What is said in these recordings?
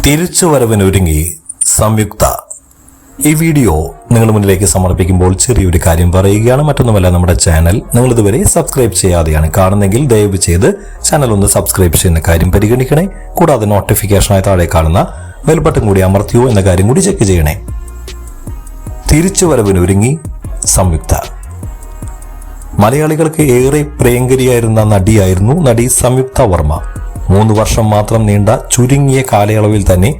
തിരിച്ചുവരവിനൊരുങ്ങി സംയുക്ത. ഈ വീഡിയോ നിങ്ങളുടെ മുന്നിലേക്ക് സമർപ്പിക്കുമ്പോൾ ചെറിയൊരു കാര്യം പറയുകയാണ്. മറ്റൊന്നുമല്ല, നമ്മുടെ ചാനൽ നിങ്ങൾ ഇതുവരെ സബ്സ്ക്രൈബ് ചെയ്യാതെയാണ് കാണുന്നെങ്കിൽ ദയവ് ചെയ്ത് ചാനൽ ഒന്ന് സബ്സ്ക്രൈബ് ചെയ്യുന്ന കാര്യം പരിഗണിക്കണേ. കൂടാതെ നോട്ടിഫിക്കേഷനായി താഴെ കാണുന്ന ബെൽ ബട്ടൺ കൂടി അമർത്തിയോ എന്ന കാര്യം കൂടി ചെക്ക് ചെയ്യണേ. തിരിച്ചുവരവിനൊരുങ്ങി സംയുക്ത. മലയാളികൾക്ക് ഏറെ പ്രിയങ്കരിയായിരുന്ന നടിയായിരുന്നു നടി സംയുക്ത വർമ്മ. 3 വർഷം മാത്രം നീണ്ട ചുരുങ്ങിയ കാലയളവിൽ തന്നെ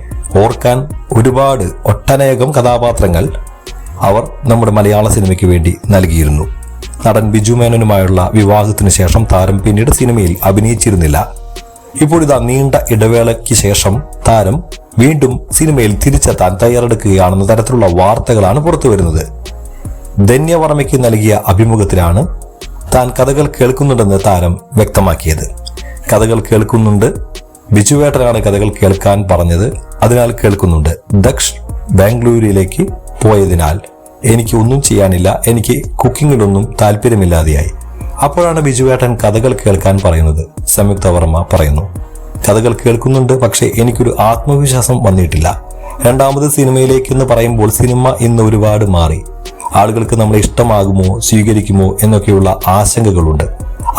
ഓർക്കാൻ ഒട്ടനേകം കഥാപാത്രങ്ങൾ അവർ നമ്മുടെ മലയാള സിനിമയ്ക്ക് വേണ്ടി നൽകിയിരുന്നു. നടൻ ബിജു മേനോനുമായുള്ള വിവാഹത്തിന് ശേഷം താരം പിന്നീട് സിനിമയിൽ അഭിനയിച്ചിരുന്നില്ല. ഇപ്പോഴിതാ നീണ്ട ഇടവേളയ്ക്ക് ശേഷം താരം വീണ്ടും സിനിമയിൽ തിരിച്ചെത്താൻ തയ്യാറെടുക്കുകയാണെന്ന തരത്തിലുള്ള വാർത്തകളാണ് പുറത്തുവരുന്നത്. ധന്യവർമ്മയ്ക്ക് നൽകിയ അഭിമുഖത്തിലാണ് താൻ കഥകൾ കേൾക്കുന്നുണ്ടെന്ന് താരം വ്യക്തമാക്കിയത്. കഥകൾ കേൾക്കുന്നുണ്ട്, ബിജുവേട്ടനാണ് കഥകൾ കേൾക്കാൻ പറഞ്ഞത്, അതിനാൽ കേൾക്കുന്നുണ്ട്. ദക്ഷ് ബാംഗ്ലൂരിലേക്ക് പോയതിനാൽ എനിക്ക് ഒന്നും ചെയ്യാനില്ല, എനിക്ക് കുക്കിങ്ങിലൊന്നും താല്പര്യമില്ലാതെയായി. അപ്പോഴാണ് ബിജുവേട്ടൻ കഥകൾ കേൾക്കാൻ പറയുന്നത്. സംയുക്ത വർമ്മ പറയുന്നു, കഥകൾ കേൾക്കുന്നുണ്ട്, പക്ഷേ എനിക്കൊരു ആത്മവിശ്വാസം വന്നിട്ടില്ല. രണ്ടാമത് സിനിമയിലേക്ക് എന്ന് പറയുമ്പോൾ സിനിമ ഇന്ന് ഒരുപാട് മാറി. ആളുകൾക്ക് നമ്മളെ ഇഷ്ടമാകുമോ സ്വീകരിക്കുമോ എന്നൊക്കെയുള്ള ആശങ്കകളുണ്ട്.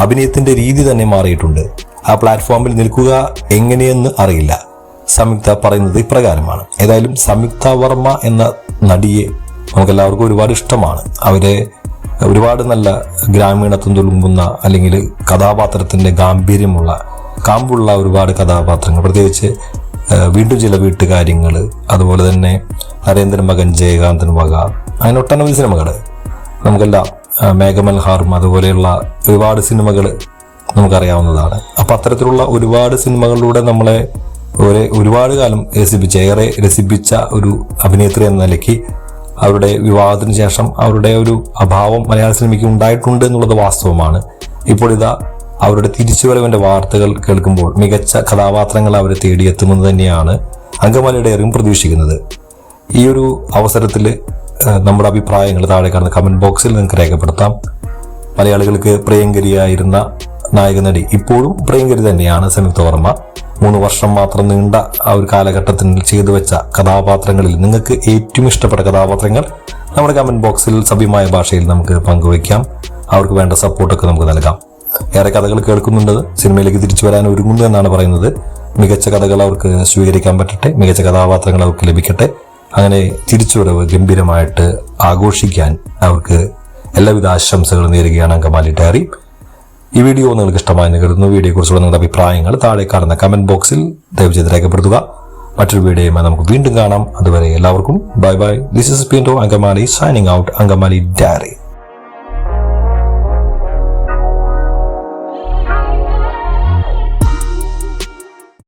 അഭിനയത്തിന്റെ രീതി തന്നെ മാറിയിട്ടുണ്ട്. ആ പ്ലാറ്റ്ഫോമിൽ നിൽക്കുക എങ്ങനെയെന്ന് അറിയില്ല. സംയുക്ത പറയുന്നത് ഇപ്രകാരമാണ്. ഏതായാലും സംയുക്ത വർമ്മ എന്ന നടിയെ നമുക്കെല്ലാവർക്കും ഒരുപാട് ഇഷ്ടമാണ്. അവരെ ഒരുപാട് നല്ല ഗ്രാമീണത്വം തുളുമ്പുന്ന അല്ലെങ്കിൽ കഥാപാത്രത്തിന്റെ കാമ്പുള്ള ഒരുപാട് കഥാപാത്രങ്ങൾ, പ്രത്യേകിച്ച് വീണ്ടും ചില വീട്ടുകാര്യങ്ങൾ, അതുപോലെ തന്നെ നരേന്ദ്രൻ മകൻ ജയകാന്തൻ വക, അങ്ങനെ ഒട്ടനവധി സിനിമകൾ നമുക്കെല്ലാം, മേഘമൽഹാറും അതുപോലെയുള്ള ഒരുപാട് സിനിമകൾ നമുക്കറിയാവുന്നതാണ്. അപ്പം അത്തരത്തിലുള്ള ഒരുപാട് സിനിമകളിലൂടെ നമ്മളെ ഒരുപാട് കാലം ഏറെ രസിപ്പിച്ച ഒരു അഭിനേത്രി എന്ന നിലയ്ക്ക് അവരുടെ വിവാഹത്തിന് ശേഷം അവരുടെ ഒരു അഭാവം മലയാള സിനിമയ്ക്ക് ഉണ്ടായിട്ടുണ്ട് എന്നുള്ളത് വാസ്തവമാണ്. ഇപ്പോൾ ഇതാ അവരുടെ തിരിച്ചുവരവിന്റെ വാർത്തകൾ കേൾക്കുമ്പോൾ മികച്ച കഥാപാത്രങ്ങൾ അവരെ തേടിയെത്തുമെന്ന് തന്നെയാണ് അങ്കമാലിയുടെ ഏറെയും പ്രതീക്ഷിക്കുന്നത്. ഈ ഒരു അവസരത്തിൽ നമ്മുടെ അഭിപ്രായങ്ങൾ താഴെ കാണുന്ന കമന്റ് ബോക്സിൽ നിങ്ങൾക്ക് രേഖപ്പെടുത്താം. മലയാളികൾക്ക് പ്രിയങ്കരിയായിരുന്ന നായക നടി ഇപ്പോഴും പ്രിയങ്കരി തന്നെയാണ് സംയുക്ത വർമ്മ. 3 വർഷം മാത്രം നീണ്ട ആ ഒരു കാലഘട്ടത്തിൽ ചെയ്തു വെച്ച കഥാപാത്രങ്ങളിൽ നിങ്ങൾക്ക് ഏറ്റവും ഇഷ്ടപ്പെട്ട കഥാപാത്രങ്ങൾ നമ്മുടെ കമന്റ് ബോക്സിൽ സഭ്യമായ ഭാഷയിൽ നമുക്ക് പങ്കുവയ്ക്കാം. അവർക്ക് വേണ്ട സപ്പോർട്ടൊക്കെ നമുക്ക് നൽകാം. ഏറെ കഥകൾ കേൾക്കുന്നുണ്ട്, സിനിമയിലേക്ക് തിരിച്ചു വരാൻ ഒരുങ്ങുന്നു എന്നാണ് പറയുന്നത്. മികച്ച കഥകൾ അവർക്ക് സ്വീകരിക്കാൻ പറ്റട്ടെ, മികച്ച കഥാപാത്രങ്ങൾ അവർക്ക് ലഭിക്കട്ടെ. അങ്ങനെ തിരിച്ചുവരവ് ഗംഭീരമായിട്ട് ആഘോഷിക്കാൻ അവർക്ക് എല്ലാവിധ ആശംസകളും നേരുകയാണ് അങ്കമാലി ഡയറി. ഈ വീഡിയോ നിങ്ങൾക്ക് ഇഷ്ടമായി കരുതുന്നു. വീഡിയോയെക്കുറിച്ചുള്ള നിങ്ങളുടെ അഭിപ്രായങ്ങൾ താഴെ കാണുന്ന കമന്റ് ബോക്സിൽ ദയവ് ചെയ്ത് രേഖപ്പെടുത്തുക. മറ്റൊരു വീഡിയോയുമായി നമുക്ക് വീണ്ടും കാണാം. അതുവരെ എല്ലാവർക്കും bye bye. This is Pinto Angamaly signing out. Angamaly diary.